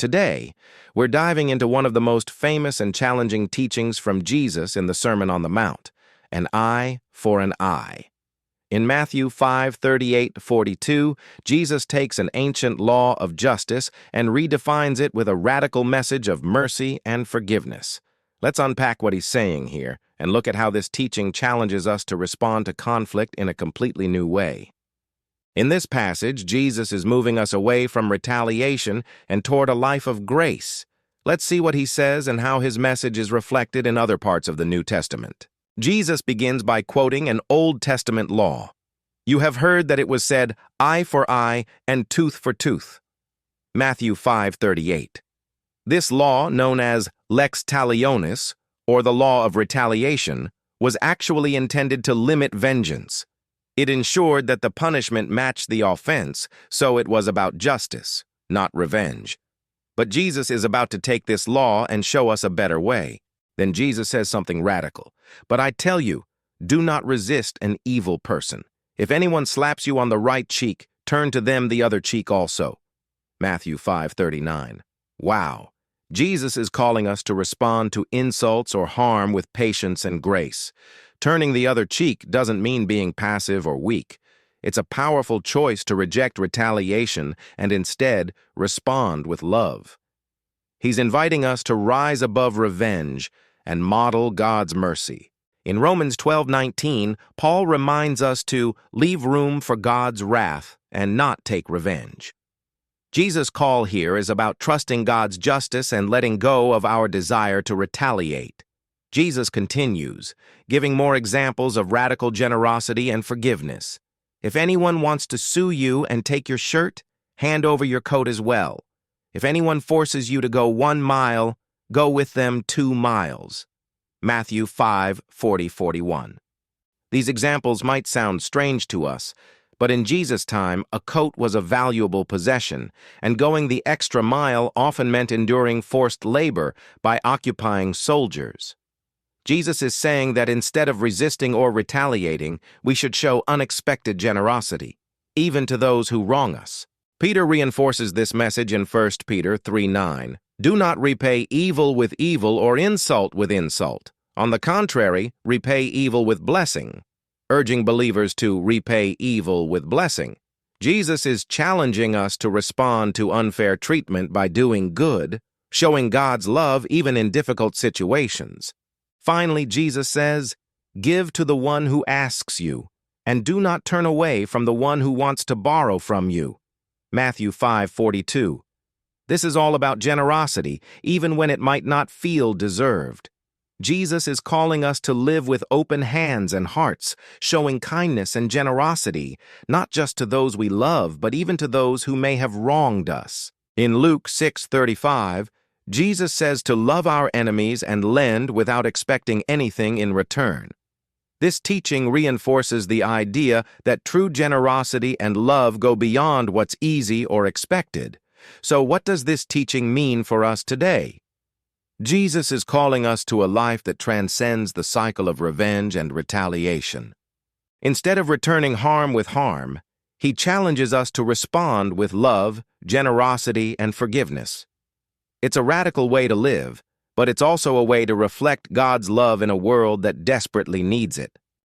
Today, we're diving into one of the most famous and challenging teachings from Jesus in the Sermon on the Mount, an eye for an eye. In Matthew 5:38-42, Jesus takes an ancient law of justice and redefines it with a radical message of mercy and forgiveness. Let's unpack what he's saying here and look at how this teaching challenges us to respond to conflict in a completely new way. In this passage, Jesus is moving us away from retaliation and toward a life of grace. Let's see what he says and how his message is reflected in other parts of the New Testament. Jesus begins by quoting an Old Testament law. "You have heard that it was said, eye for eye and tooth for tooth." Matthew 5:38. This law, known as lex talionis, or the law of retaliation, was actually intended to limit vengeance. It ensured that the punishment matched the offense, so it was about justice, not revenge. But Jesus is about to take this law and show us a better way. Then Jesus says something radical. "But I tell you, do not resist an evil person. If anyone slaps you on the right cheek, turn to them the other cheek also." Matthew 5:39. Wow. Jesus is calling us to respond to insults or harm with patience and grace. Turning the other cheek doesn't mean being passive or weak. It's a powerful choice to reject retaliation and instead respond with love. He's inviting us to rise above revenge and model God's mercy. In Romans 12:19, Paul reminds us to leave room for God's wrath and not take revenge. Jesus' call here is about trusting God's justice and letting go of our desire to retaliate. Jesus continues, giving more examples of radical generosity and forgiveness. If anyone wants to sue you and take your shirt, hand over your coat as well. If anyone forces you to go 1 mile, go with them 2 miles. Matthew 5:40-41. These examples might sound strange to us, but in Jesus' time, a coat was a valuable possession, and going the extra mile often meant enduring forced labor by occupying soldiers. Jesus is saying that instead of resisting or retaliating, we should show unexpected generosity, even to those who wrong us. Peter reinforces this message in 1 Peter 3:9. "Do not repay evil with evil or insult with insult. On the contrary, repay evil with blessing," urging believers to repay evil with blessing. Jesus is challenging us to respond to unfair treatment by doing good, showing God's love even in difficult situations. Finally, Jesus says, "Give to the one who asks you, and do not turn away from the one who wants to borrow from you." Matthew 5:42. This is all about generosity, even when it might not feel deserved. Jesus is calling us to live with open hands and hearts, showing kindness and generosity, not just to those we love, but even to those who may have wronged us. In Luke 6:35, Jesus says to love our enemies and lend without expecting anything in return. This teaching reinforces the idea that true generosity and love go beyond what's easy or expected. So what does this teaching mean for us today? Jesus is calling us to a life that transcends the cycle of revenge and retaliation. Instead of returning harm with harm, he challenges us to respond with love, generosity, and forgiveness. It's a radical way to live, but it's also a way to reflect God's love in a world that desperately needs it.